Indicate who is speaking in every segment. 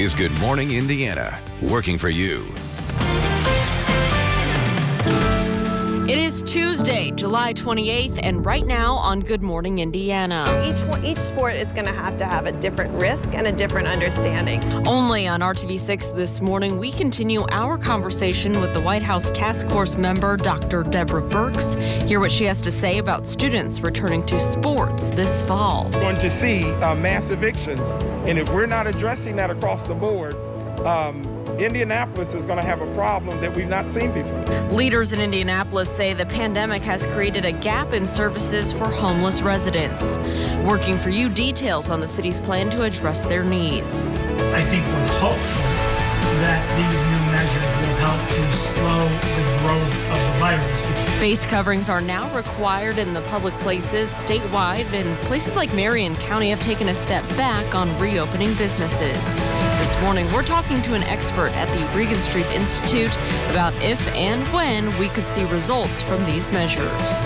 Speaker 1: is Good Morning Indiana, working for you.
Speaker 2: It is Tuesday, July 28th, and right now on Good Morning Indiana.
Speaker 3: Each sport is going to have a different risk and a different understanding.
Speaker 2: Only on RTV6 this morning, we continue our conversation with the White House Task Force member, Dr. Deborah Birx. Hear what she has to say about students returning to sports this fall.
Speaker 4: We're going to see mass evictions, and if we're not addressing that across the board, Indianapolis is going to have a problem that we've not seen before.
Speaker 2: Leaders in Indianapolis say the pandemic has created a gap in services for homeless residents. Working for you, details on the city's plan to address their needs.
Speaker 5: I think we're hopeful that these new measures will help to slow the growth of the virus.
Speaker 2: Face coverings are now required in the public places statewide, and places like Marion County have taken a step back on reopening businesses. This morning, we're talking to an expert at the Regan Street Institute about if and when we could see results from these measures.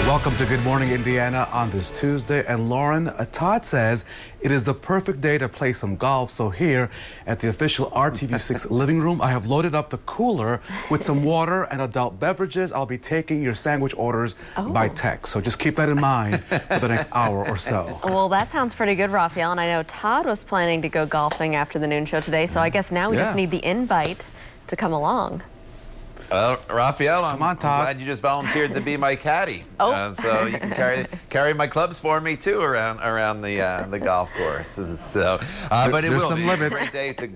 Speaker 6: Welcome to Good Morning Indiana on this Tuesday. And Lauren, Todd says it is the perfect day to play some golf. So here at the official RTV6 living room, I have loaded up the cooler with some water and adult beverages. I'll be taking your sandwich orders by text. So just keep that in mind for the next hour or so.
Speaker 7: Well, that sounds pretty good, Raphael. And I know Todd was planning to go golfing after the noon show today. So I guess now we just need the invite to come along.
Speaker 8: Well, Raphael, I'm
Speaker 6: on, Todd.
Speaker 8: glad you just volunteered to be my caddy. So you can carry my clubs for me too around the golf course. So, but it will be a great day to.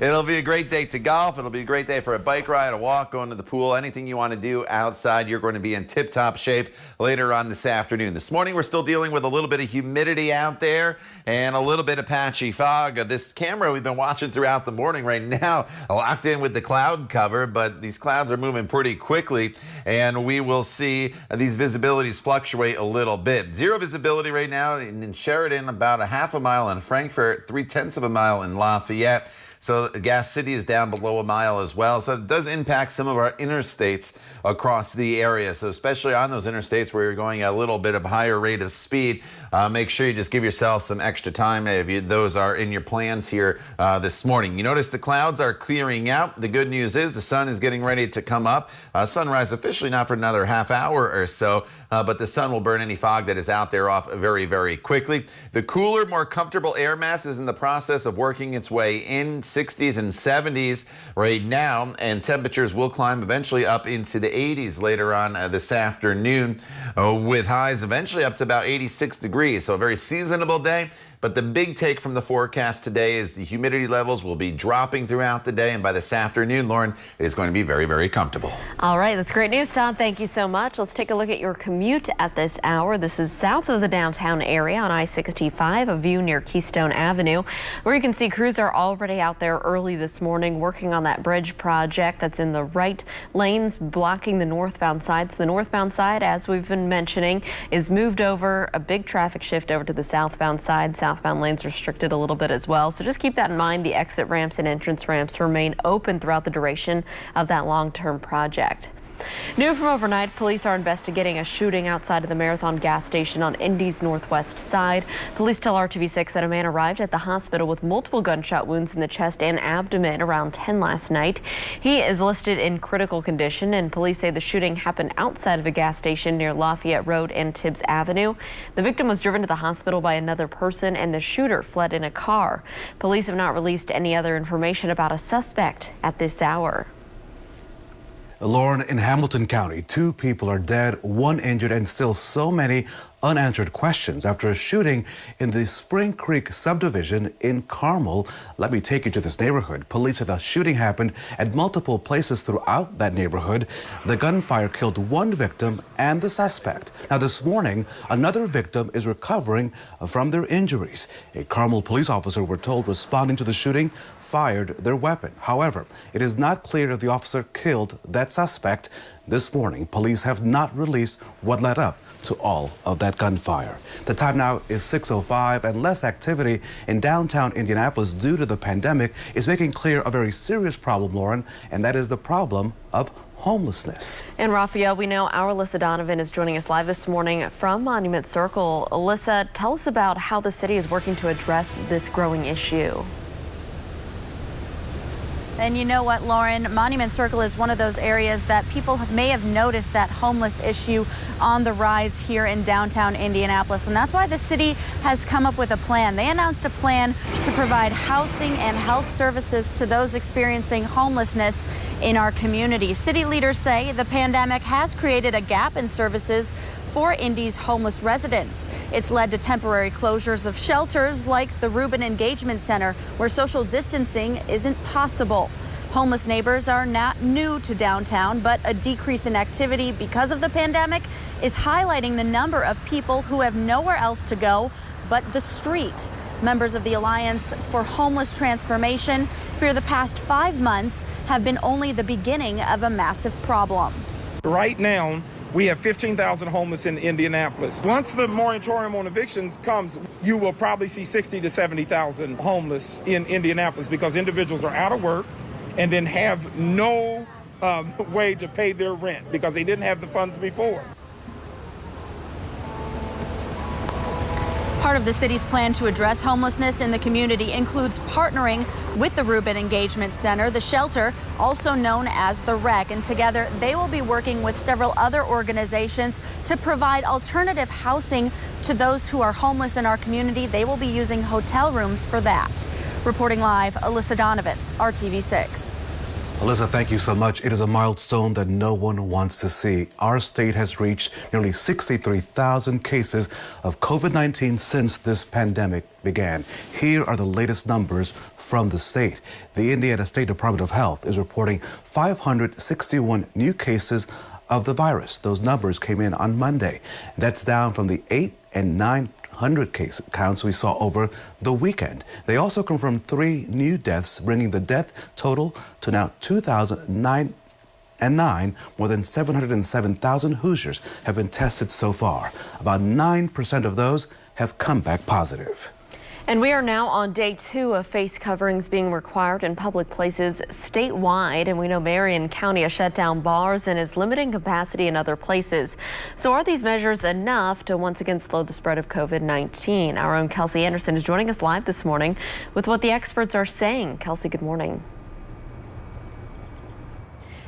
Speaker 8: It'll be a great day to golf. It'll be a great day for a bike ride, a walk, going to the pool, anything you want to do outside. You're going to be in tip-top shape later on this afternoon. This morning, we're still dealing with a little bit of humidity out there and a little bit of patchy fog. This camera we've been watching throughout the morning right now, locked in with the cloud cover, but these clouds are moving pretty quickly, and we will see these visibilities fluctuate a little bit. Zero visibility right now in Sheridan, about a half a mile in Frankfort, 3/10 of a mile in Lafayette. So Gas City is down below a mile as well. So it does impact some of our interstates across the area. So especially on those interstates where you're going at a little bit of higher rate of speed, make sure you just give yourself some extra time if those are in your plans here this morning. You notice the clouds are clearing out. The good news is the sun is getting ready to come up. Sunrise officially not for another half hour or so, but the sun will burn any fog that is out there off very, very quickly. The cooler, more comfortable air mass is in the process of working its way in. 60s and 70s right now, and temperatures will climb eventually up into the 80s later on this afternoon, with highs eventually up to about 86 degrees. So a very seasonable day. But the big take from the forecast today is the humidity levels will be dropping throughout the day, and by this afternoon, Lauren, it is going to be very, very comfortable.
Speaker 7: All right, that's great news, Todd. Thank you so much. Let's take a look at your commute at this hour. This is south of the downtown area on I-65, a view near Keystone Avenue, where you can see crews are already out there early this morning working on that bridge project that's in the right lanes, blocking the northbound side. So the northbound side, as we've been mentioning, is moved over, a big traffic shift over to the southbound side. Southbound lanes restricted a little bit as well. So just keep that in mind. The exit ramps and entrance ramps remain open throughout the duration of that long-term project. New from overnight, police are investigating a shooting outside of the Marathon gas station on Indy's northwest side. Police tell RTV6 that a man arrived at the hospital with multiple gunshot wounds in the chest and abdomen around 10 last night. He is listed in critical condition, and police say the shooting happened outside of a gas station near Lafayette Road and Tibbs Avenue. The victim was driven to the hospital by another person, and the shooter fled in a car. Police have not released any other information about a suspect at this hour.
Speaker 6: Lauren, in Hamilton County, 2 people are dead, 1 injured, and still so many unanswered questions after a shooting in the Spring Creek subdivision in Carmel. Let me take you to this neighborhood. Police said the shooting happened at multiple places throughout that neighborhood. The gunfire killed 1 victim and the suspect. Now this morning, another victim is recovering from their injuries. A Carmel police officer, we're told, responding to the shooting, fired their weapon. However, it is not clear if the officer killed that suspect. This morning, police have not released what led up to all of that gunfire. The time now is 6:05, and less activity in downtown Indianapolis due to the pandemic is making clear a very serious problem, Lauren, and that is the problem of homelessness.
Speaker 7: And Raphael, we know our Alyssa Donovan is joining us live this morning from Monument Circle. Alyssa, tell us about how the city is working to address this growing issue.
Speaker 9: And you know what, Lauren, Monument Circle is one of those areas that people may have noticed that homeless issue on the rise here in downtown Indianapolis. And that's why the city has come up with a plan. They announced a plan to provide housing and health services to those experiencing homelessness in our community. City leaders say the pandemic has created a gap in services for Indy's homeless residents. It's led to temporary closures of shelters like the Rubin Engagement Center, where social distancing isn't possible. Homeless neighbors are not new to downtown, but a decrease in activity because of the pandemic is highlighting the number of people who have nowhere else to go but the street. Members of the Alliance for Homeless Transformation fear the past 5 months have been only the beginning of a massive problem.
Speaker 4: Right now, we have 15,000 homeless in Indianapolis. Once the moratorium on evictions comes, you will probably see 60 to 70,000 homeless in Indianapolis because individuals are out of work and then have no way to pay their rent because they didn't have the funds before.
Speaker 9: Part of the city's plan to address homelessness in the community includes partnering with the Rubin Engagement Center, the shelter, also known as the REC, and together they will be working with several other organizations to provide alternative housing to those who are homeless in our community. They will be using hotel rooms for that. Reporting live, Alyssa Donovan, RTV6.
Speaker 6: Alyssa, thank you so much. It is a milestone that no one wants to see. Our state has reached nearly 63,000 cases of COVID-19 since this pandemic began. Here are the latest numbers from the state. The Indiana State Department of Health is reporting 561 new cases of the virus. Those numbers came in on Monday. That's down from the 800 and 900 case counts we saw over the weekend. They also confirmed 3 new deaths, bringing the death total to now 2,009. More than 707,000 Hoosiers have been tested so far. About 9% of those have come back positive.
Speaker 7: And we are now on day 2 of face coverings being required in public places statewide. And we know Marion County has shut down bars and is limiting capacity in other places. So are these measures enough to once again slow the spread of COVID-19? Our own Kelsey Anderson is joining us live this morning with what the experts are saying. Kelsey, good morning.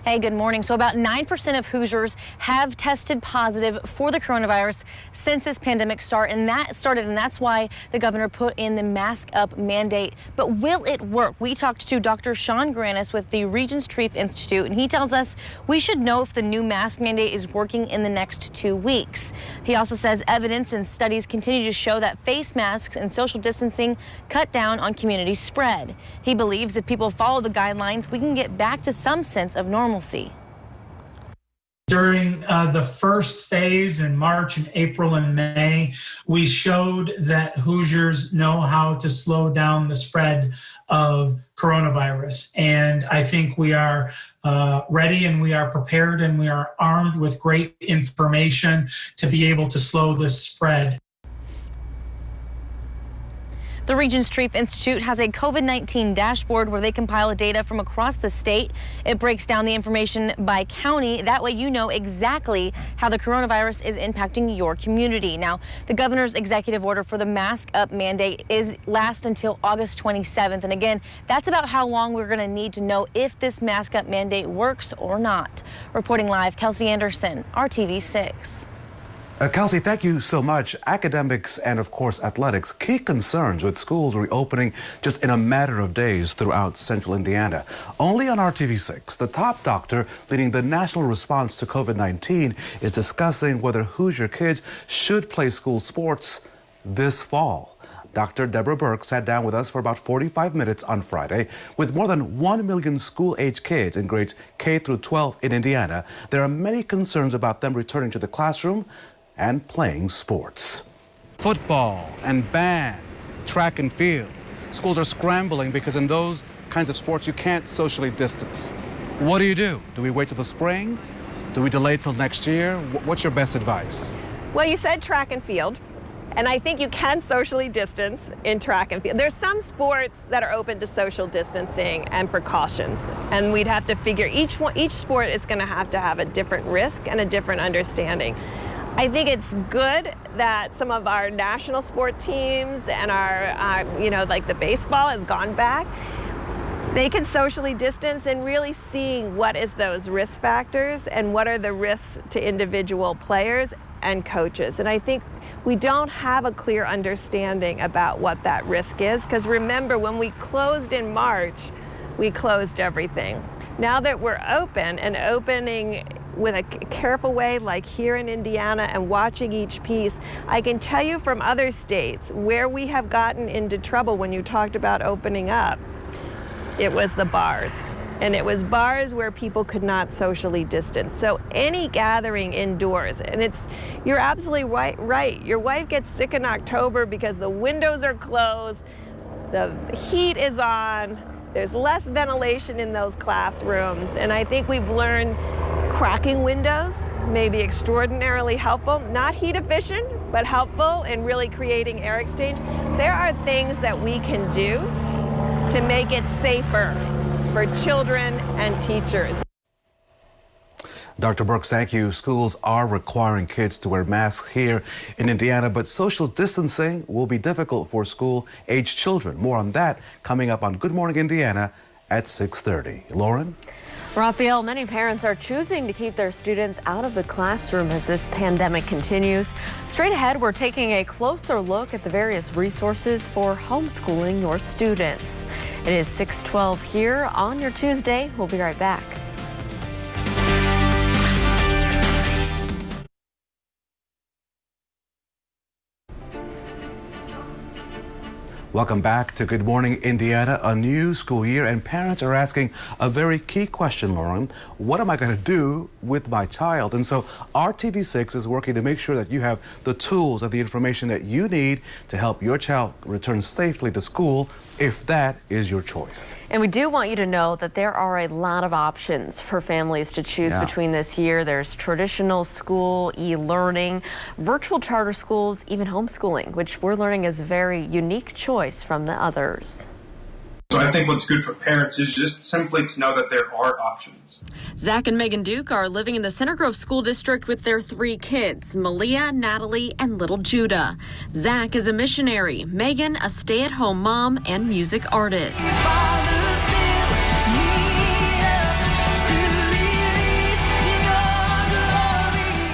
Speaker 10: Hey, good morning. So about 9% of Hoosiers have tested positive for the coronavirus since this pandemic started, and that's why the governor put in the mask up mandate. But will it work? We talked to Dr. Sean Granis with the Regents Treef Institute, and he tells us we should know if the new mask mandate is working in the next 2 weeks. He also says evidence and studies continue to show that face masks and social distancing cut down on community spread. He believes if people follow the guidelines, we can get back to some sense of normalcy.
Speaker 5: During the first phase in March and April and May, we showed that Hoosiers know how to slow down the spread of coronavirus. And I think we are ready and we are prepared and we are armed with great information to be able to slow this spread.
Speaker 10: The Regents Treef Institute has a COVID-19 dashboard where they compile data from across the state. It breaks down the information by county. That way you know exactly how the coronavirus is impacting your community. Now, the governor's executive order for the mask up mandate lasts until August 27th. And again, that's about how long we're going to need to know if this mask up mandate works or not. Reporting live, Kelsey Anderson, RTV6.
Speaker 6: Kelsey, thank you so much. Academics and, of course, athletics, key concerns with schools reopening just in a matter of days throughout central Indiana. Only on RTV6, the top doctor leading the national response to COVID-19 is discussing whether Hoosier kids should play school sports this fall. Dr. Deborah Burke sat down with us for about 45 minutes on Friday. With more than 1 million school-age kids in grades K through 12 in Indiana, there are many concerns about them returning to the classroom and playing sports. Football and band, track and field. Schools are scrambling because in those kinds of sports you can't socially distance. What do? Do we wait till the spring? Do we delay till next year? What's your best advice?
Speaker 3: Well, you said track and field. And I think you can socially distance in track and field. There's some sports that are open to social distancing and precautions, and we'd have to figure each sport is going to have a different risk and a different understanding. I think it's good that some of our national sport teams and our, like the baseball has gone back. They can socially distance and really seeing what is those risk factors and what are the risks to individual players and coaches. And I think we don't have a clear understanding about what that risk is, because remember, when we closed in March, we closed everything. Now that we're open and opening with a careful way, like here in Indiana, and watching each piece, I can tell you from other states where we have gotten into trouble when you talked about opening up, it was the bars. And it was bars where people could not socially distance. So any gathering indoors, and you're absolutely right. Your wife gets sick in October because the windows are closed, the heat is on, there's less ventilation in those classrooms. And I think we've learned cracking windows may be extraordinarily helpful, not heat efficient, but helpful in really creating air exchange. There are things that we can do to make it safer for children and teachers.
Speaker 6: Dr. Brooks, thank you. Schools are requiring kids to wear masks here in Indiana, but social distancing will be difficult for school-aged children. More on that coming up on Good Morning Indiana at 6:30. Lauren?
Speaker 7: Raphael, many parents are choosing to keep their students out of the classroom as this pandemic continues. Straight ahead, we're taking a closer look at the various resources for homeschooling your students. It is 6:12 here on your Tuesday. We'll be right back.
Speaker 6: Welcome back to Good Morning Indiana, a new school year, and parents are asking a very key question, Lauren. What am I going to do with my child? And so WRTV6 is working to make sure that you have the tools and the information that you need to help your child return safely to school, if that is your choice.
Speaker 7: And we do want you to know that there are a lot of options for families to choose between this year. There's traditional school, e-learning, virtual charter schools, even homeschooling, which we're learning is a very unique choice from the others.
Speaker 11: So I think what's good for parents is just simply to know that there are options.
Speaker 2: Zach and Megan Duke are living in the Center Grove School District with their 3 kids, Malia, Natalie, and little Judah. Zach is a missionary, Megan a stay-at-home mom and music artist.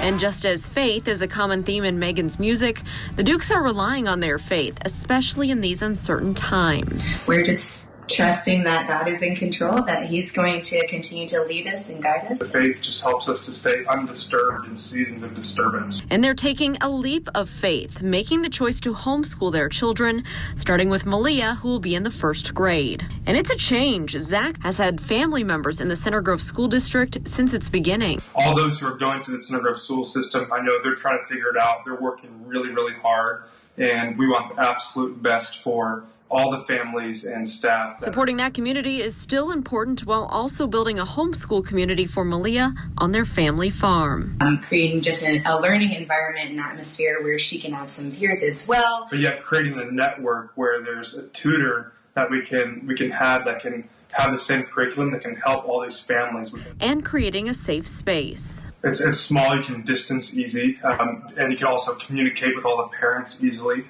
Speaker 2: And just as faith is a common theme in Megan's music, the Dukes are relying on their faith, especially in these uncertain times.
Speaker 12: We're just trusting that God is in control, that He's going to continue to lead us and guide us.
Speaker 11: The faith just helps us to stay undisturbed in seasons of disturbance.
Speaker 2: And they're taking a leap of faith, making the choice to homeschool their children, starting with Malia, who will be in the 1st grade. And it's a change. Zach has had family members in the Center Grove School District since its beginning.
Speaker 11: All those who are going to the Center Grove school system, I know they're trying to figure it out. They're working really, really hard, and we want the absolute best for all the families and staff.
Speaker 2: Supporting that community is still important while also building a homeschool community for Malia on their family farm.
Speaker 12: Creating just a learning environment and atmosphere where she can have some peers as well.
Speaker 11: But yet creating a network where there's a tutor that we can have that can have the same curriculum that can help all these families.
Speaker 2: And creating a safe space.
Speaker 11: It's small, you can distance easy, and you can also communicate with all the parents easily.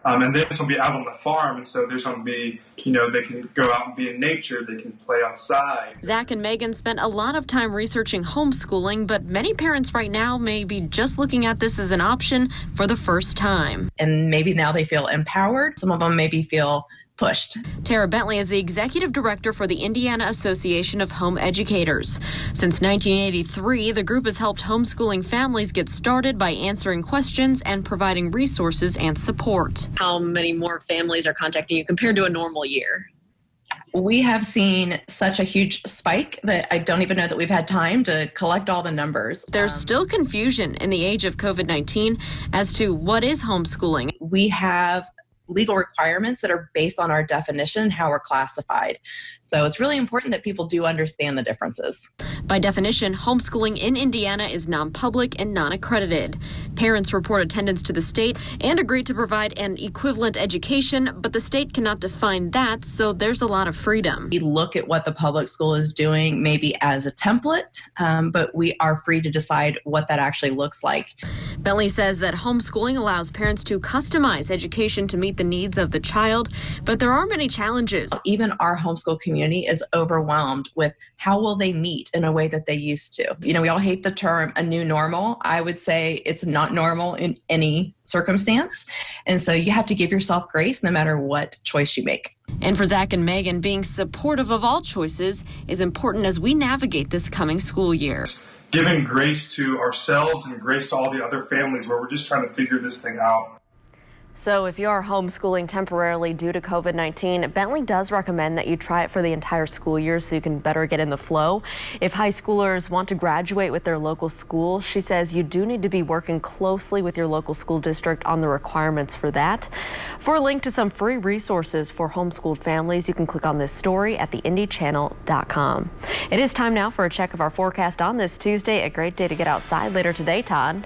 Speaker 11: And this will be out on the farm, and so there's going to be, they can go out and be in nature, they can play outside.
Speaker 2: Zach and Megan spent a lot of time researching homeschooling, but many parents right now may be just looking at this as an option for the first time.
Speaker 13: And maybe now they feel empowered. Some of them maybe feel pushed.
Speaker 2: Tara Bentley is the executive director for the Indiana Association of Home Educators. Since 1983, the group has helped homeschooling families get started by answering questions and providing resources and support.
Speaker 14: How many more families are contacting you compared to a normal year?
Speaker 13: We have seen such a huge spike that I don't even know that we've had time to collect all the numbers.
Speaker 2: There's still confusion in the age of COVID-19 as to what is homeschooling.
Speaker 13: We have legal requirements that are based on our definition, how we're classified. So it's really important that people do understand the differences.
Speaker 2: By definition, homeschooling in Indiana is non-public and non-accredited. Parents report attendance to the state and agree to provide an equivalent education, but the state cannot define that, so there's a lot of freedom.
Speaker 13: We look at what the public school is doing maybe as a template, but we are free to decide what that actually looks like.
Speaker 2: Bentley says that homeschooling allows parents to customize education to meet the needs of the child, but there are many challenges.
Speaker 13: Even our homeschool community is overwhelmed with how will they meet in a way that they used to. You know, we all hate the term a new normal. I would say it's not normal in any circumstance. And so you have to give yourself grace no matter what choice you make.
Speaker 2: And for Zach and Megan, being supportive of all choices is important as we navigate this coming school year.
Speaker 11: Giving grace to ourselves and grace to all the other families where we're just trying to figure this thing out.
Speaker 7: So if you are homeschooling temporarily due to COVID-19, Bentley does recommend that you try it for the entire school year so you can better get in the flow. If high schoolers want to graduate with their local school, she says you do need to be working closely with your local school district on the requirements for that. For a link to some free resources for homeschooled families, you can click on this story at theindychannel.com. It is time now for a check of our forecast on this Tuesday. A great day to get outside later today, Todd.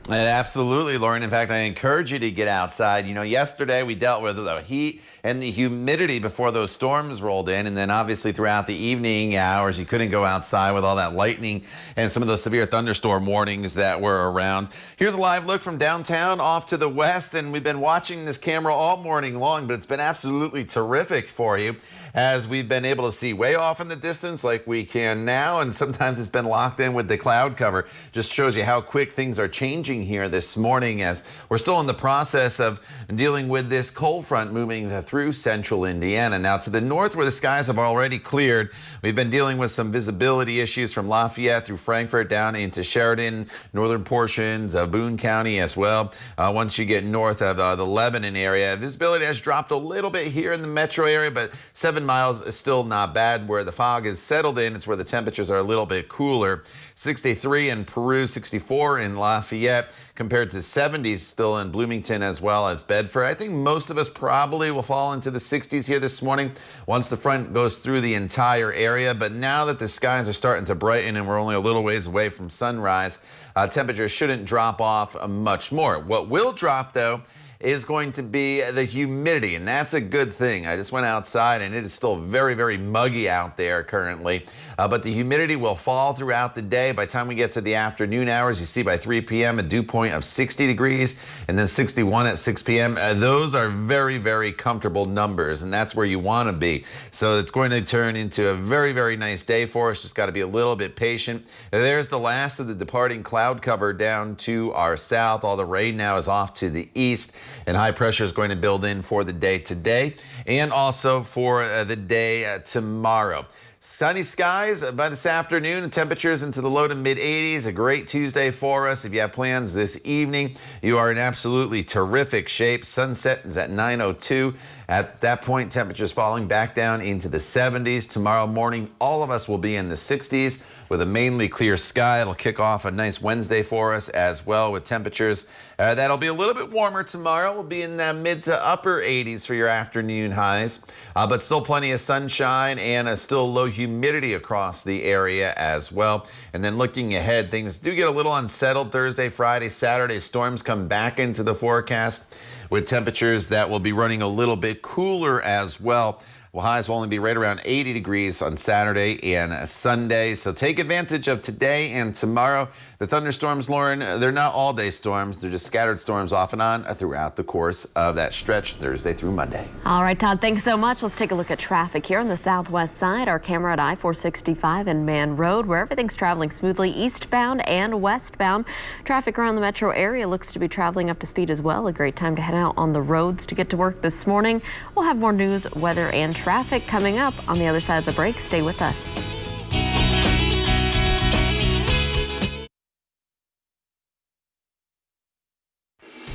Speaker 8: Absolutely, Lauren. In fact, I encourage you to get outside. You know, yesterday we dealt with the heat and the humidity before those storms rolled in. And then obviously throughout the evening hours, you couldn't go outside with all that lightning and some of those severe thunderstorm warnings that were around. Here's a live look from downtown off to the west. And we've been watching this camera all morning long, but it's been absolutely terrific for you as we've been able to see way off in the distance like we can now. And sometimes it's been locked in with the cloud cover. Just shows you how quick things are changing here this morning as we're still in the process of dealing with this cold front moving through central Indiana. Now to the north where the skies have already cleared, we've been dealing with some visibility issues from Lafayette through Frankfort down into Sheridan, northern portions of Boone County as well. Once you get north of the Lebanon area, visibility has dropped a little bit here in the metro area, but 7 miles is still not bad. Where the fog is settled in, it's where the temperatures are a little bit cooler. 63 in Peru, 64 in Lafayette, compared to 70s still in Bloomington as well as Bedford. I think most of us probably will fall into the 60s here this morning once the front goes through the entire area. But now that the skies are starting to brighten and we're only a little ways away from sunrise, temperatures shouldn't drop off much more. What will drop, though, is going to be the humidity, and that's a good thing. I just went outside and it is still very, very muggy out there currently, but the humidity will fall throughout the day. By the time we get to the afternoon hours, you see by 3 p.m. a dew point of 60 degrees and then 61 at 6 p.m. Those are very, very comfortable numbers, and that's where you want to be. So it's going to turn into a very, very nice day for us. Just got to be a little bit patient. There's the last of the departing cloud cover down to our south. All the rain now is off to the east, and high pressure is going to build in for the day today and also for the day tomorrow. Sunny skies by this afternoon, temperatures into the low to mid 80s. A great Tuesday for us. If you have plans this evening, you are in absolutely terrific shape. Sunset is at 9:02. At that point, temperatures falling back down into the 70s. Tomorrow morning, all of us will be in the 60s with a mainly clear sky. It'll kick off a nice Wednesday for us as well with temperatures that'll be a little bit warmer tomorrow. We'll be in the mid to upper 80s for your afternoon highs, but still plenty of sunshine and a still low humidity across the area as well. And then looking ahead, things do get a little unsettled Thursday, Friday, Saturday. Storms come back into the forecast with temperatures that will be running a little bit cooler as well. Well, highs will only be right around 80 degrees on Saturday and Sunday. So take advantage of today and tomorrow. The thunderstorms, Lauren, they're not all-day storms. They're just scattered storms off and on throughout the course of that stretch Thursday through Monday.
Speaker 7: All right, Todd, thanks so much. Let's take a look at traffic here on the southwest side. Our camera at I-465 and Man Road, where everything's traveling smoothly eastbound and westbound. Traffic around the metro area looks to be traveling up to speed as well. A great time to head out on the roads to get to work this morning. We'll have more news, weather, and traffic coming up on the other side of the break. Stay with us.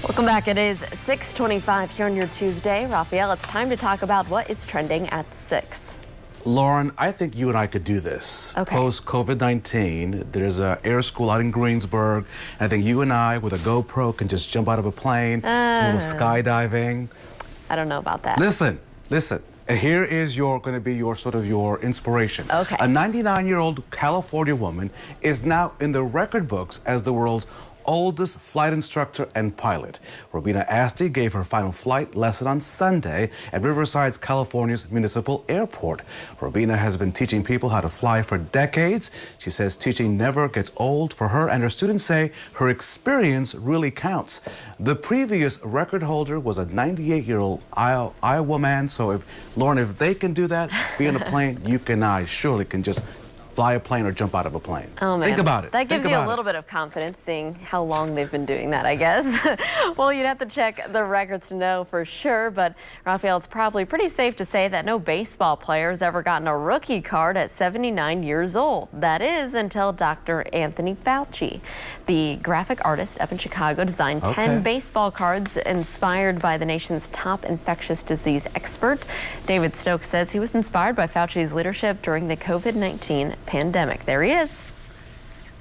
Speaker 7: Welcome back. It is 6:25 here on your Tuesday. Raphael, it's time to talk about what is trending at 6.
Speaker 6: Lauren, I think you and I could do this.
Speaker 7: Okay.
Speaker 6: Post-COVID-19, there's an air school out in Greensburg. I think you and I, with a GoPro, can just jump out of a plane, do a little skydiving.
Speaker 7: I don't know about that.
Speaker 6: Listen. Here is going to be your inspiration.
Speaker 7: Okay.
Speaker 6: A 99-year-old California woman is now in the record books as the world's oldest flight instructor and pilot. Robina Asti gave her final flight lesson on Sunday at Riverside's California's municipal airport. Robina has been teaching people how to fly for decades. She says teaching never gets old for her, and her students say her experience really counts. The previous record holder was a 98-year-old Iowa man. So Lauren, if they can do that, be in a plane, you and I surely can just fly a plane or jump out of a plane.
Speaker 7: Oh, man.
Speaker 6: Think about it.
Speaker 7: That gives you a little bit of confidence, seeing how long they've been doing that, I guess. Well, you'd have to check the records to know for sure, but Raphael, it's probably pretty safe to say that no baseball player has ever gotten a rookie card at 79 years old. That is until Dr. Anthony Fauci. The graphic artist up in Chicago designed 10 baseball cards inspired by the nation's top infectious disease expert. David Stokes says he was inspired by Fauci's leadership during the COVID-19 pandemic. There he is.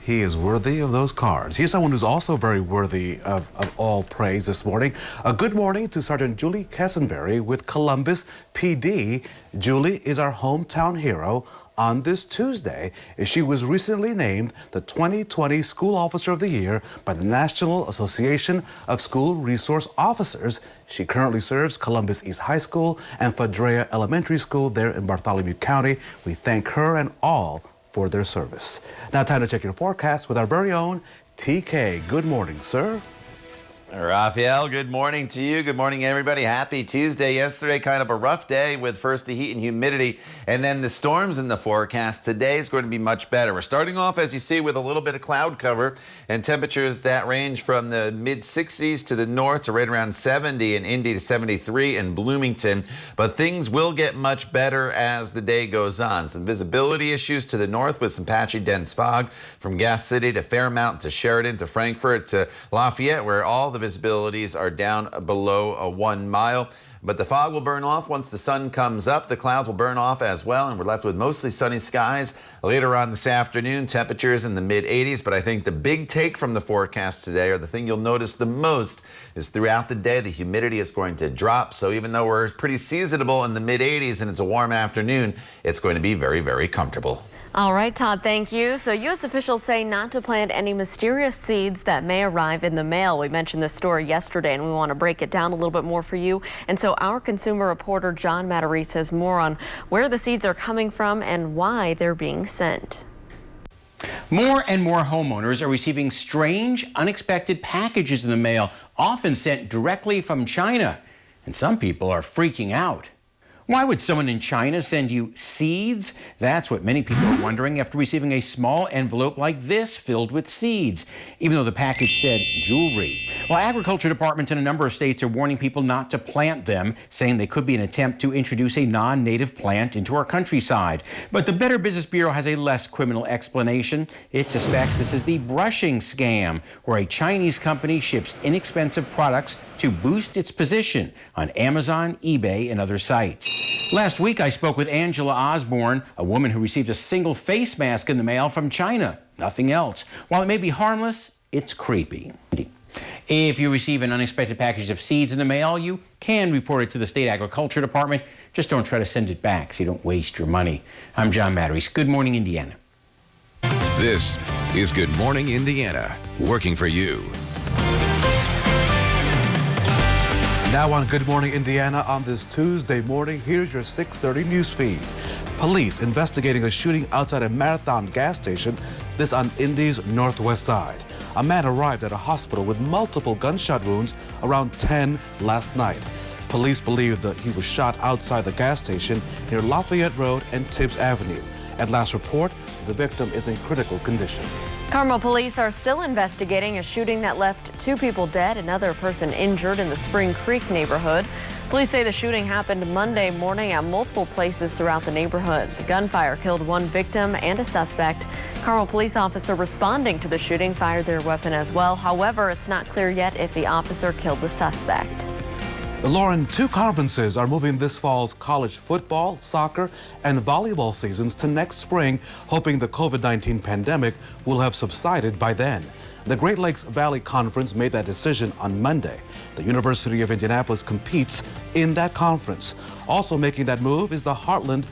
Speaker 6: He is worthy of those cards. He's someone who's also very worthy of all praise this morning. A good morning to Sergeant Julie Kessenberry with Columbus PD. Julie is our hometown hero on this Tuesday. She was recently named the 2020 School Officer of the Year by the National Association of School Resource Officers. She currently serves Columbus East High School and Fadrea Elementary School there in Bartholomew County. We thank her and all for their service. Now time to check your forecast with our very own TK. Good morning, sir.
Speaker 8: Raphael, good morning to you. Good morning, everybody. Happy Tuesday. Yesterday, kind of a rough day with first the heat and humidity and then the storms in the forecast. Today is going to be much better. We're starting off, as you see, with a little bit of cloud cover and temperatures that range from the mid-60s to the north to right around 70 in Indy to 73 in Bloomington. But things will get much better as the day goes on. Some visibility issues to the north with some patchy dense fog from Gas City to Fairmount to Sheridan to Frankfort to Lafayette, where all the visibilities are down below 1 mile. But the fog will burn off once the sun comes up. The clouds will burn off as well, and we're left with mostly sunny skies. Later on this afternoon, temperatures in the mid-80s. But I think the big take from the forecast today, or the thing you'll notice the most, is throughout the day, the humidity is going to drop. So even though we're pretty seasonable in the mid-80s and it's a warm afternoon, it's going to be very, very comfortable.
Speaker 7: All right, Todd, thank you. So U.S. officials say not to plant any mysterious seeds that may arrive in the mail. We mentioned this story yesterday, and we want to break it down a little bit more for you. And so our consumer reporter, John Matarese, has more on where the seeds are coming from and why they're being sent.
Speaker 15: More and more homeowners are receiving strange, unexpected packages in the mail, often sent directly from China. And some people are freaking out. Why would someone in China send you seeds? That's what many people are wondering after receiving a small envelope like this filled with seeds, even though the package said jewelry. Well, agriculture departments in a number of states are warning people not to plant them, saying they could be an attempt to introduce a non-native plant into our countryside. But the Better Business Bureau has a less criminal explanation. It suspects this is the brushing scam, where a Chinese company ships inexpensive products to boost its position on Amazon, eBay, and other sites. Last week, I spoke with Angela Osborne, a woman who received a single face mask in the mail from China. Nothing else. While it may be harmless, it's creepy. If you receive an unexpected package of seeds in the mail, you can report it to the state agriculture department. Just don't try to send it back so you don't waste your money. I'm John Matarese. Good morning, Indiana.
Speaker 1: This is Good Morning Indiana, working for you.
Speaker 6: Now on Good Morning Indiana on this Tuesday morning, here's your 6:30 news feed. Police investigating a shooting outside a Marathon gas station, this on Indy's northwest side. A man arrived at a hospital with multiple gunshot wounds around 10 last night. Police believe that he was shot outside the gas station near Lafayette Road and Tibbs Avenue. At last report, the victim is in critical condition.
Speaker 7: Carmel police are still investigating a shooting that left 2 people dead, another person injured in the Spring Creek neighborhood. Police say the shooting happened Monday morning at multiple places throughout the neighborhood. The gunfire killed 1 victim and a suspect. Carmel police officer responding to the shooting fired their weapon as well. However, it's not clear yet if the officer killed the suspect.
Speaker 6: Lauren, 2 conferences are moving this fall's college football, soccer, and volleyball seasons to next spring, hoping the COVID-19 pandemic will have subsided by then. The Great Lakes Valley Conference made that decision on Monday. The University of Indianapolis competes in that conference. Also making that move is the Heartland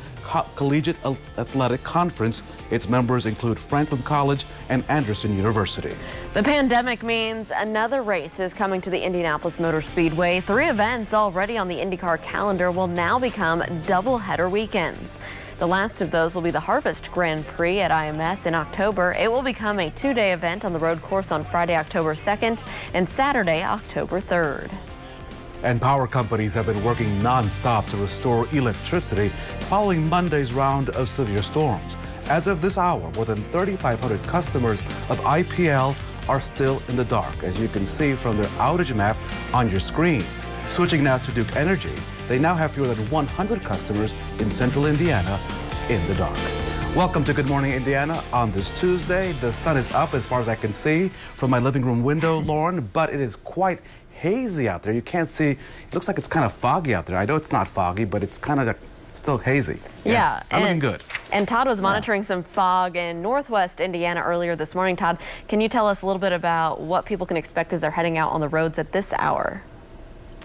Speaker 6: Collegiate Athletic Conference. Its members include Franklin College and Anderson University.
Speaker 7: The pandemic means another race is coming to the Indianapolis Motor Speedway. 3 events already on the IndyCar calendar will now become doubleheader weekends. The last of those will be the Harvest Grand Prix at IMS in October. It will become a 2-day event on the road course on Friday, October 2nd and Saturday, October 3rd.
Speaker 6: And power companies have been working non-stop to restore electricity following Monday's round of severe storms. As of this hour, more than 3,500 customers of IPL are still in the dark, as you can see from their outage map on your screen. Switching now to Duke Energy, they now have fewer than 100 customers in central Indiana in the dark. Welcome to Good Morning Indiana on this Tuesday. The sun is up as far as I can see from my living room window, Lauren, but it is quite hazy out there. You can't see, it looks like it's kind of foggy out there. I know it's not foggy, but it's kind of still hazy.
Speaker 7: Yeah.
Speaker 6: I'm looking good.
Speaker 7: And Todd was monitoring some fog in northwest Indiana earlier this morning. Todd, can you tell us a little bit about what people can expect as they're heading out on the roads at this hour?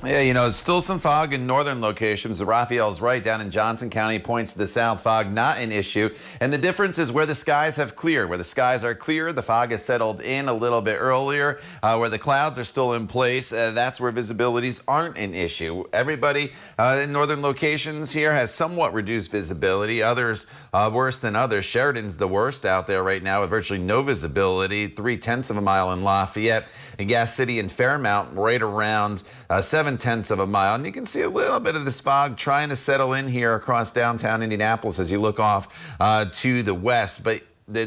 Speaker 8: Yeah, you know, still some fog in northern locations. Raphael's right down in Johnson County points to the south. Fog not an issue. And the difference is where the skies have cleared. Where the skies are clear, the fog has settled in a little bit earlier. Where the clouds are still in place, that's where visibilities aren't an issue. Everybody in northern locations here has somewhat reduced visibility. Others worse than others. Sheridan's the worst out there right now with virtually no visibility. 0.3 of a mile in Lafayette. In Gas City and Fairmount, right around 0.7 of a mile. And you can see a little bit of this fog trying to settle in here across downtown Indianapolis as you look off to the west. But the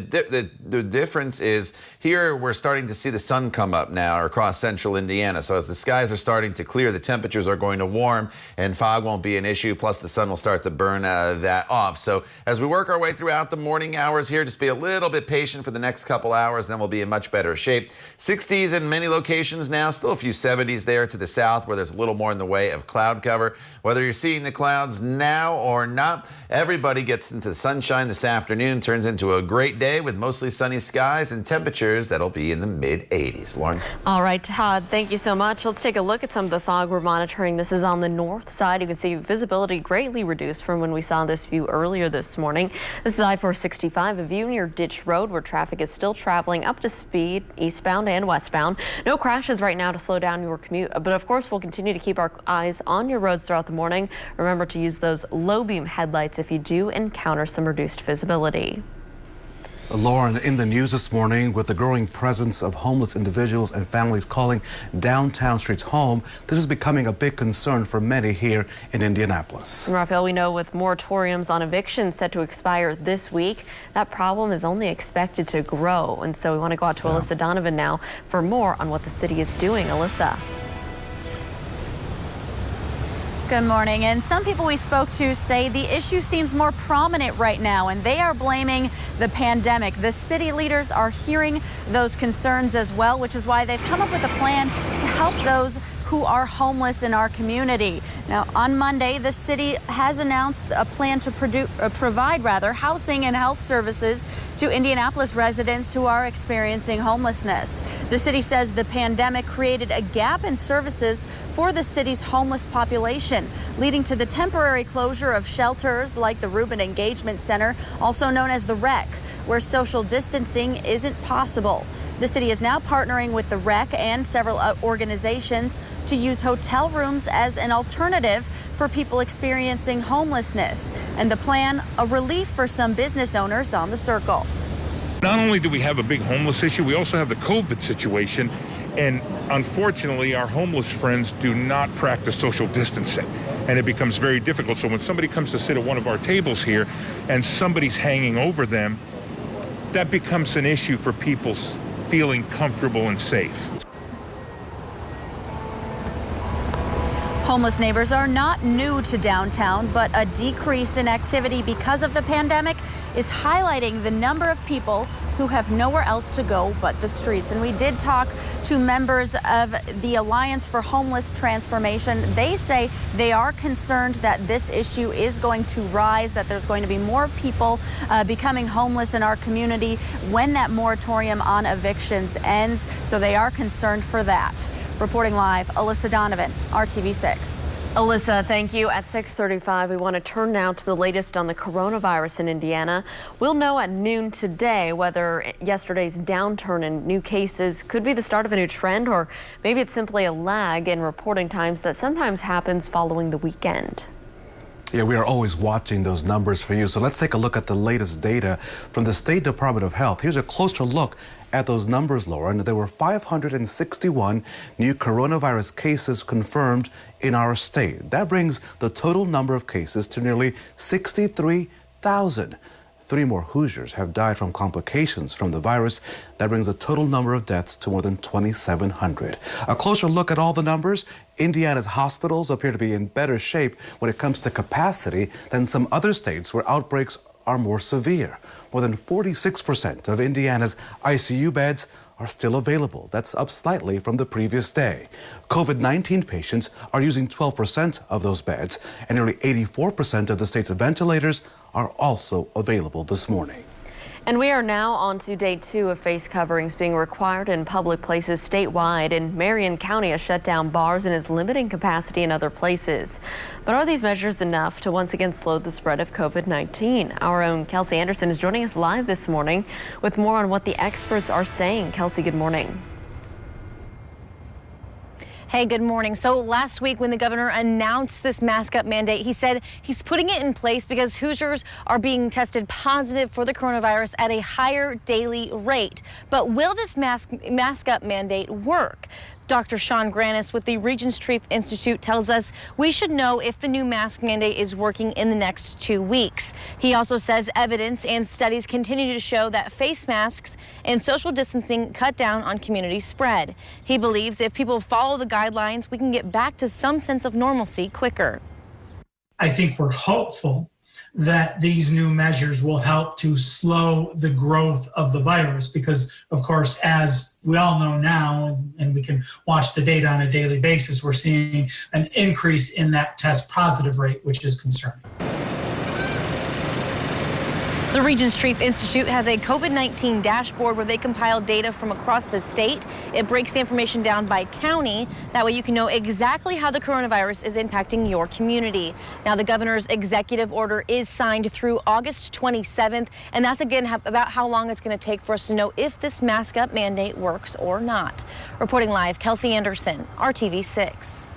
Speaker 8: difference is here we're starting to see the sun come up now across central Indiana. So as the skies are starting to clear, the temperatures are going to warm and fog won't be an issue. Plus the sun will start to burn that off. So as we work our way throughout the morning hours here, just be a little bit patient for the next couple hours, then we'll be in much better shape. 60s in many locations now, still a few 70s there to the south where there's a little more in the way of cloud cover. Whether you're seeing the clouds now or not, everybody gets into the sunshine this afternoon, turns into a great day with mostly sunny skies and temperatures that'll be in the mid-80s. Lauren? All
Speaker 7: right, Todd, thank you so much. Let's take a look at some of the fog we're monitoring. This is on the north side. You can see visibility greatly reduced from when we saw this view earlier this morning. This is I-465, a view near Ditch Road where traffic is still traveling up to speed eastbound and westbound. No crashes right now to slow down your commute, but of course we'll continue to keep our eyes on your roads throughout the morning. Remember to use those low beam headlights if you do encounter some reduced visibility.
Speaker 6: Lauren, in the news this morning, with the growing presence of homeless individuals and families calling downtown streets home, this is becoming a big concern for many here in Indianapolis.
Speaker 7: Raphael, we know with moratoriums on evictions set to expire this week, that problem is only expected to grow. And so we want to go out to Alyssa Donovan now for more on what the city is doing. Alyssa.
Speaker 9: Good morning. And some people we spoke to say the issue seems more prominent right now, and they are blaming the pandemic. The city leaders are hearing those concerns as well, which is why they've come up with a plan to help those who are homeless in our community. Now, on Monday, the city has announced a plan to provide housing and health services to Indianapolis residents who are experiencing homelessness. The city says the pandemic created a gap in services for the city's homeless population, leading to the temporary closure of shelters like the Rubin Engagement Center, also known as the REC, where social distancing isn't possible. The city is now partnering with the REC and several organizations to use hotel rooms as an alternative for people experiencing homelessness. And the plan, a relief for some business owners on the circle.
Speaker 4: Not only do we have a big homeless issue, we also have the COVID situation. And unfortunately, our homeless friends do not practice social distancing. And it becomes very difficult. So when somebody comes to sit at one of our tables here and somebody's hanging over them, that becomes an issue for people feeling comfortable and safe.
Speaker 9: Homeless neighbors are not new to downtown, but a decrease in activity because of the pandemic is highlighting the number of people who have nowhere else to go but the streets. And we did talk to members of the Alliance for Homeless Transformation. They say they are concerned that this issue is going to rise, that there's going to be more people becoming homeless in our community when that moratorium on evictions ends. So they are concerned for that. Reporting live, Alyssa Donovan, RTV6.
Speaker 7: Alyssa, thank you. At 6:35, we want to turn now to the latest on the coronavirus in Indiana. We'll know at noon today whether yesterday's downturn in new cases could be the start of a new trend, or maybe it's simply a lag in reporting times that sometimes happens following the weekend.
Speaker 6: Yeah, we are always watching those numbers for you. So let's take a look at the latest data from the State Department of Health. Here's a closer look at those numbers, Lauren. There were 561 new coronavirus cases confirmed in our state. That brings the total number of cases to nearly 63,000. 3 more Hoosiers have died from complications from the virus. That brings the total number of deaths to more than 2,700. A closer look at all the numbers. Indiana's hospitals appear to be in better shape when it comes to capacity than some other states where outbreaks are more severe. More than 46% of Indiana's ICU beds are still available. That's up slightly from the previous day. COVID-19 patients are using 12% of those beds, and nearly 84% of the state's ventilators are also available this morning.
Speaker 7: And we are now on to day 2 of face coverings being required in public places statewide. In Marion County has shut down bars and is limiting capacity in other places. But are these measures enough to once again slow the spread of COVID-19? Our own Kelsey Anderson is joining us live this morning with more on what the experts are saying. Kelsey, good morning.
Speaker 10: Hey, good morning. So last week when the governor announced this mask up mandate, he said he's putting it in place because Hoosiers are being tested positive for the coronavirus at a higher daily rate. But will this mask up mandate work? Dr. Sean Granis with the Regents Treif Institute tells us we should know if the new mask mandate is working in the next 2 weeks. He also says evidence and studies continue to show that face masks and social distancing cut down on community spread. He believes if people follow the guidelines, we can get back to some sense of normalcy quicker.
Speaker 5: I think we're hopeful that these new measures will help to slow the growth of the virus because, of course, as we all know now, and we can watch the data on a daily basis, we're seeing an increase in that test positive rate, which is concerning.
Speaker 10: The Regents Treif Institute has a COVID-19 dashboard where they compile data from across the state. It breaks the information down by county. That way you can know exactly how the coronavirus is impacting your community. Now, the governor's executive order is signed through August 27th, and that's again about how long it's going to take for us to know if this mask up mandate works or not. Reporting live, Kelsey Anderson, RTV6.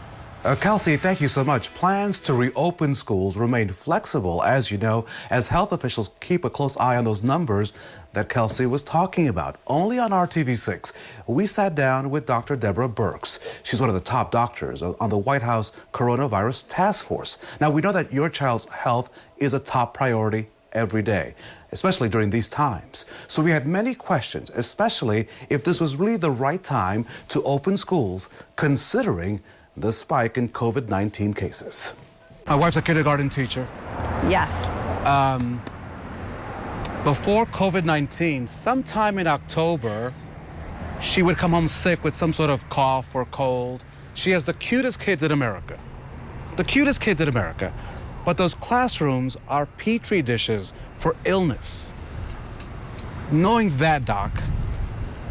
Speaker 6: Kelsey, thank you so much. Plans to reopen schools remain flexible, as you know, as health officials keep a close eye on those numbers that Kelsey was talking about. Only on RTV6, we sat down with Dr. Deborah Birx. She's one of the top doctors on the White House Coronavirus Task Force. Now, we know that your child's health is a top priority every day, especially during these times. So we had many questions, especially if this was really the right time to open schools, considering the spike in COVID-19 cases. My wife's a kindergarten teacher.
Speaker 3: Yes.
Speaker 6: Before COVID-19, sometime in October, she would come home sick with some sort of cough or cold. She has the cutest kids in America. The cutest kids in America. But those classrooms are petri dishes for illness. Knowing that, Doc,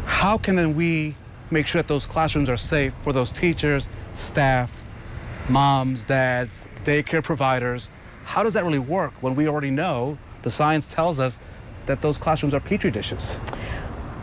Speaker 6: how can then we make sure that those classrooms are safe for those teachers, staff, moms, dads, daycare providers? How does that really work when we already know, the science tells us, that those classrooms are petri dishes?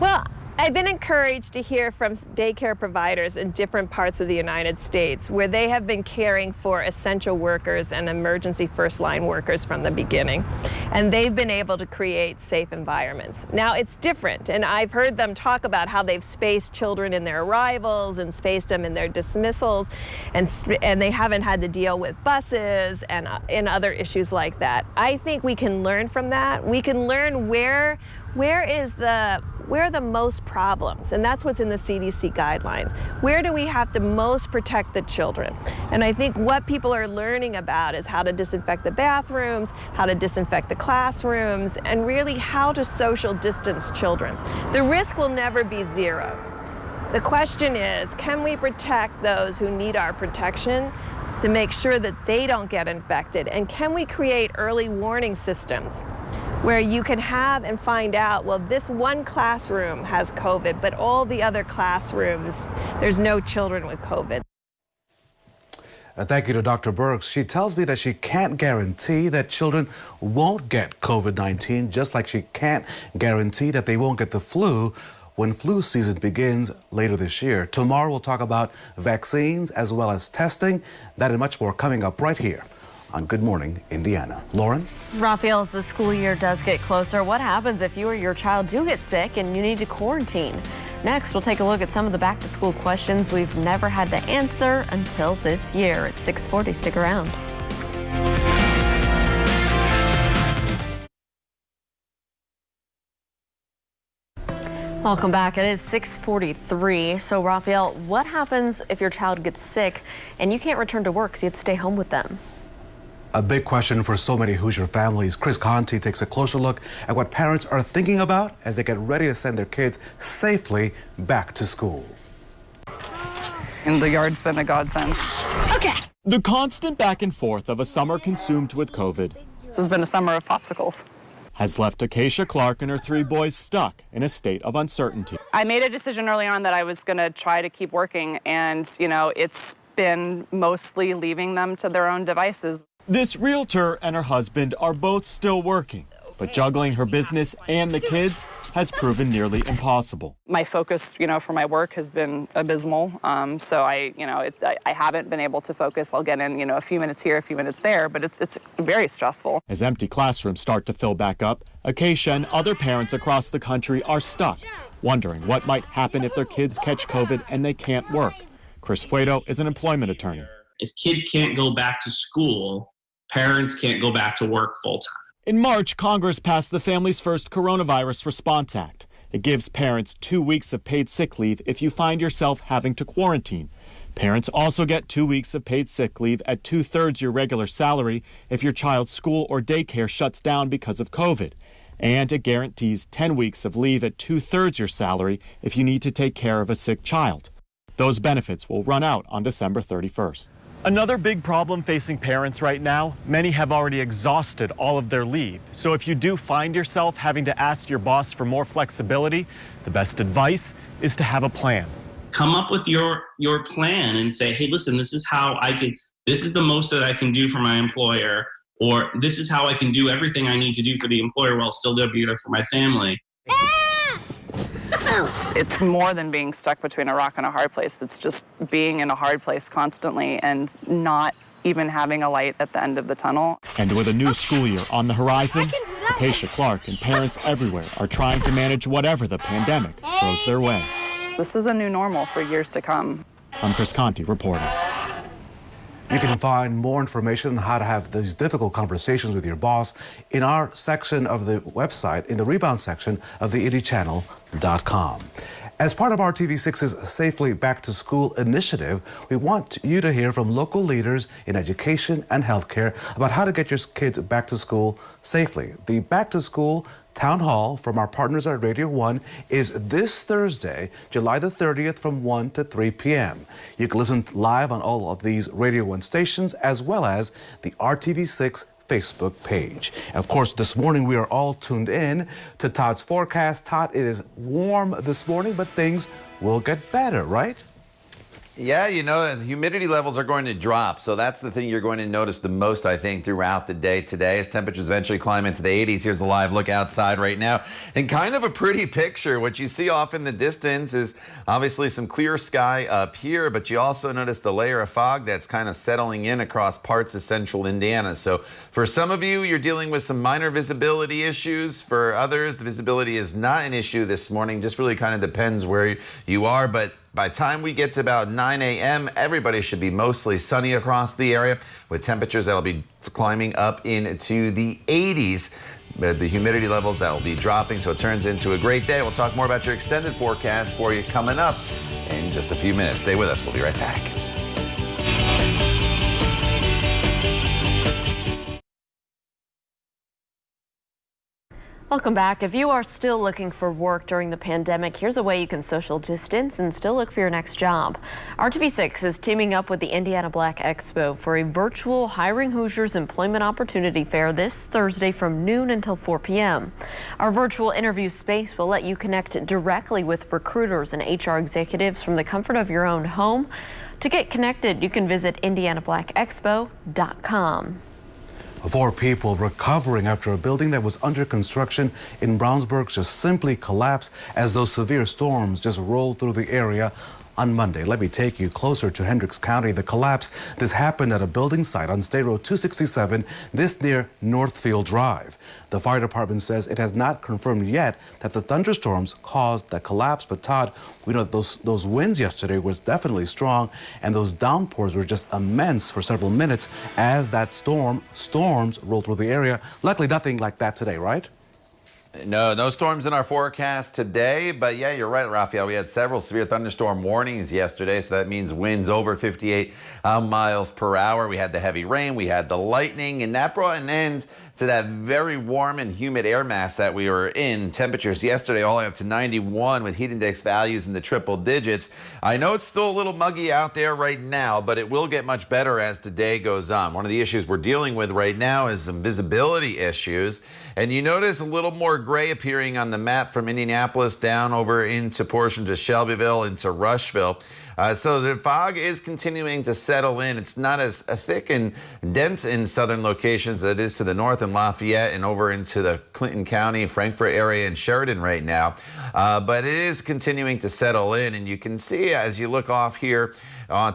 Speaker 3: Well, I've been encouraged to hear from daycare providers in different parts of the United States where they have been caring for essential workers and emergency first-line workers from the beginning. And they've been able to create safe environments. Now, it's different, and I've heard them talk about how they've spaced children in their arrivals and spaced them in their dismissals, and they haven't had to deal with buses and other issues like that. I think we can learn from that. We can learn where is the where are the most problems? And that's what's in the CDC guidelines. Where do we have to most protect the children? And I think what people are learning about is how to disinfect the bathrooms, how to disinfect the classrooms, and really how to social distance children. The risk will never be zero. The question is, can we protect those who need our protection to make sure that they don't get infected? And can we create early warning systems where you can have and find out, well, this one classroom has COVID, but all the other classrooms, there's no children with COVID.
Speaker 6: Thank you to Dr. Burks. She tells me that she can't guarantee that children won't get COVID-19, just like she can't guarantee that they won't get the flu when flu season begins later this year. Tomorrow we'll talk about vaccines as well as testing. That and much more coming up right here on Good Morning Indiana. Lauren?
Speaker 7: Raphael, as the school year does get closer, what happens if you or your child do get sick and you need to quarantine? Next, we'll take a look at some of the back-to-school questions we've never had to answer until this year. It's 6:40. Stick around. Welcome back. It is 6:43. So, Raphael, what happens if your child gets sick and you can't return to work, so you have to stay home with them?
Speaker 6: A big question for so many Hoosier families. Chris Conti takes a closer look at what parents are thinking about as they get ready to send their kids safely back to school.
Speaker 16: And the yard's been a godsend.
Speaker 17: Okay. The constant back and forth of a summer consumed with COVID.
Speaker 16: This has been a summer of popsicles.
Speaker 17: Has left Acacia Clark and her 3 boys stuck in a state of uncertainty.
Speaker 16: I made a decision early on that I was going to try to keep working, and, it's been mostly leaving them to their own devices.
Speaker 17: This realtor and her husband are both still working, but juggling her business and the kids has proven nearly impossible.
Speaker 16: My focus, for my work has been abysmal. So I haven't been able to focus. I'll get in, a few minutes here, a few minutes there, but it's very stressful.
Speaker 17: As empty classrooms start to fill back up, Acacia and other parents across the country are stuck, wondering what might happen if their kids catch COVID and they can't work. Chris Fuedo is an employment attorney.
Speaker 18: If kids can't go back to school, parents can't go back to work full-time.
Speaker 17: In March, Congress passed the Family's First Coronavirus Response Act. It gives parents 2 weeks of paid sick leave if you find yourself having to quarantine. Parents also get 2 weeks of paid sick leave at 2/3 your regular salary if your child's school or daycare shuts down because of COVID. And it guarantees 10 weeks of leave at 2/3 your salary if you need to take care of a sick child. Those benefits will run out on December 31st. Another big problem facing parents right now, many have already exhausted all of their leave. So if you do find yourself having to ask your boss for more flexibility, the best advice is to have a plan.
Speaker 18: Come up with your plan and say, hey, listen, this is the most that I can do for my employer, or this is how I can do everything I need to do for the employer while still be there for my family.
Speaker 16: It's more than being stuck between a rock and a hard place. It's just being in a hard place constantly and not even having a light at the end of the tunnel.
Speaker 17: And with a new school year on the horizon, Acacia Clark and parents everywhere are trying to manage whatever the pandemic throws their way.
Speaker 16: This is a new normal for years to come.
Speaker 17: I'm Chris Conti reporting.
Speaker 6: You can find more information on how to have these difficult conversations with your boss in our section of the website, in the Rebound section of the IndyChannel.com. As part of our TV6's Safely Back to School initiative, we want you to hear from local leaders in education and healthcare about how to get your kids back to school safely. The Back to School Town Hall from our partners at Radio 1 is this Thursday, July the 30th from 1 to 3 p.m. You can listen live on all of these Radio 1 stations as well as the RTV6 Facebook page. And of course, this morning we are all tuned in to Todd's forecast. Todd, it is warm this morning, but things will get better, right?
Speaker 8: Yeah, the humidity levels are going to drop, so that's the thing you're going to notice the most, I think, throughout the day today as temperatures eventually climb into the 80s. Here's a live look outside right now, and kind of a pretty picture. What you see off in the distance is obviously some clear sky up here, but you also notice the layer of fog that's kind of settling in across parts of central Indiana. So for some of you, you're dealing with some minor visibility issues. For others, the visibility is not an issue this morning, just really kind of depends where you are, but by the time we get to about 9 a.m., everybody should be mostly sunny across the area with temperatures that'll be climbing up into the 80s. the humidity levels that will be dropping, so it turns into a great day. We'll talk more about your extended forecast for you coming up in just a few minutes. Stay with us. We'll be right back.
Speaker 7: Welcome back. If you are still looking for work during the pandemic, here's a way you can social distance and still look for your next job. RTV6 is teaming up with the Indiana Black Expo for a virtual Hiring Hoosiers Employment Opportunity Fair this Thursday from noon until 4 p.m. Our virtual interview space will let you connect directly with recruiters and HR executives from the comfort of your own home. To get connected, you can visit indianablackexpo.com.
Speaker 6: 4 people recovering after a building that was under construction in Brownsburg just simply collapsed as those severe storms just rolled through the area on Monday. Let me take you closer to Hendricks County. The collapse, this happened at a building site on State Road 267, this near Northfield Drive. The fire department says it has not confirmed yet that the thunderstorms caused that collapse. But Todd, we know those winds yesterday was definitely strong, and those downpours were just immense for several minutes as that storms rolled through the area. Luckily, nothing like that today, right?
Speaker 8: No storms in our forecast today, but yeah, you're right, Raphael. We had several severe thunderstorm warnings yesterday, so that means winds over 58 miles per hour. We had the heavy rain, we had the lightning, and that brought an end to that very warm and humid air mass that we were in. Temperatures yesterday all the way up to 91 with heat index values in the triple digits. I know it's still a little muggy out there right now, but it will get much better as the day goes on. One of the issues we're dealing with right now is some visibility issues. And you notice a little more gray appearing on the map from Indianapolis down over into portions of Shelbyville, into Rushville. So the fog is continuing to settle in. It's not as thick and dense in southern locations as it is to the north in Lafayette and over into the Clinton County, Frankfort area, and Sheridan right now. But it is continuing to settle in, and you can see as you look off here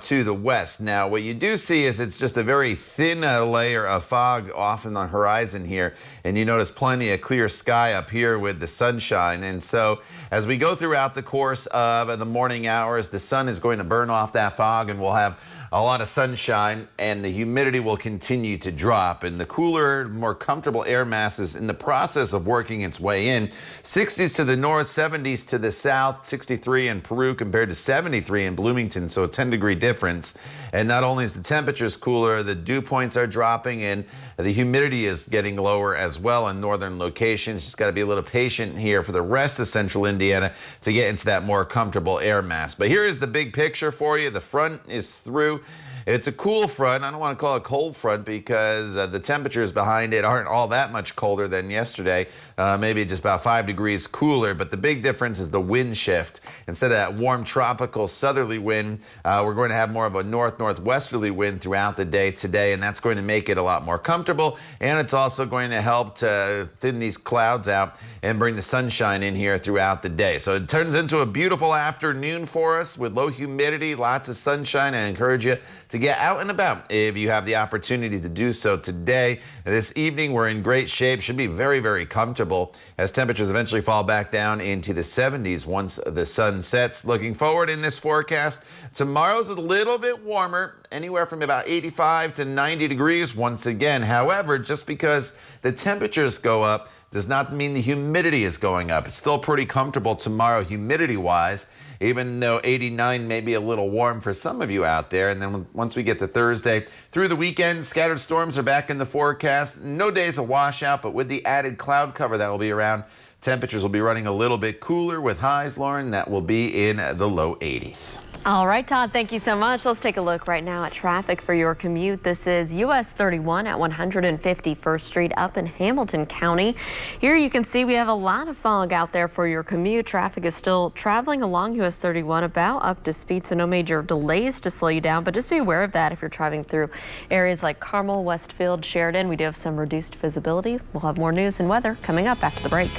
Speaker 8: to the west. Now, what you do see is it's just a very thin layer of fog off in the horizon here, and you notice plenty of clear sky up here with the sunshine. And so as we go throughout the course of the morning hours, the sun is going to burn off that fog, and we'll have a lot of sunshine, and the humidity will continue to drop, and the cooler, more comfortable air mass is in the process of working its way in. 60s to the north, 70s to the south, 63 in Peru compared to 73 in Bloomington, so a 10-degree difference. And not only is the temperatures cooler, the dew points are dropping, and the humidity is getting lower as well in northern locations. Just got to be a little patient here for the rest of central Indiana to get into that more comfortable air mass. But here is the big picture for you. The front is through. It's a cool front. I don't want to call it a cold front because the temperatures behind it aren't all that much colder than yesterday. Maybe just about 5 degrees cooler. But the big difference is the wind shift. Instead of that warm tropical southerly wind, we're going to have more of a northwesterly wind throughout the day today, and that's going to make it a lot more comfortable. And it's also going to help to thin these clouds out and bring the sunshine in here throughout the day. So it turns into a beautiful afternoon for us with low humidity, lots of sunshine. I encourage you to get out and about if you have the opportunity to do so today. This evening, we're in great shape. Should be very, very comfortable as temperatures eventually fall back down into the 70s once the sun sets. Looking forward in this forecast, tomorrow's a little bit warmer, anywhere from about 85 to 90 degrees once again. However, just because the temperatures go up does not mean the humidity is going up. It's still pretty comfortable tomorrow humidity-wise, even though 89 may be a little warm for some of you out there. And then once we get to Thursday, through the weekend, scattered storms are back in the forecast. No days of washout, but with the added cloud cover that will be around, temperatures will be running a little bit cooler with highs, Lauren, that will be in the low 80s.
Speaker 7: All right, Todd, thank you so much. Let's take a look right now at traffic for your commute. This is US 31 at 151st Street up in Hamilton County. Here you can see we have a lot of fog out there for your commute. Traffic is still traveling along US 31 about up to speed, so no major delays to slow you down, but just be aware of that if you're driving through areas like Carmel, Westfield, Sheridan. We do have some reduced visibility. We'll have more news and weather coming up after the break.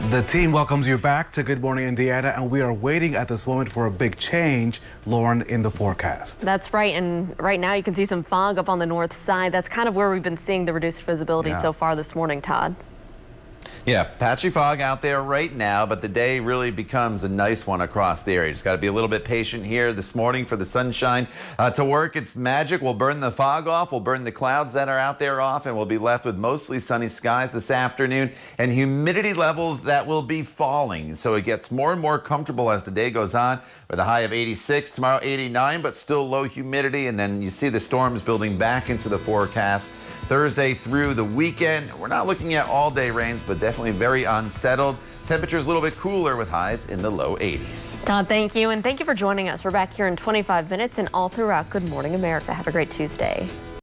Speaker 6: The team welcomes you back to Good Morning Indiana, and we are waiting at this moment for a big change, Lauren, in the forecast.
Speaker 7: That's right, and right now you can see some fog up on the north side. That's kind of where we've been seeing the reduced visibility so far this morning, Todd.
Speaker 8: Yeah, patchy fog out there right now, but the day really becomes a nice one across the area. Just got to be a little bit patient here this morning for the sunshine to work its magic. We'll burn the fog off, we'll burn the clouds that are out there off, and we'll be left with mostly sunny skies this afternoon and humidity levels that will be falling. So it gets more and more comfortable as the day goes on, with a high of 86, tomorrow 89, but still low humidity. And then you see the storms building back into the forecast Thursday through the weekend. We're not looking at all-day rains, but definitely very unsettled. Temperatures a little bit cooler with highs in the low 80s.
Speaker 7: Todd, thank you, and thank you for joining us. We're back here in 25 minutes and all throughout Good Morning America. Have a great Tuesday.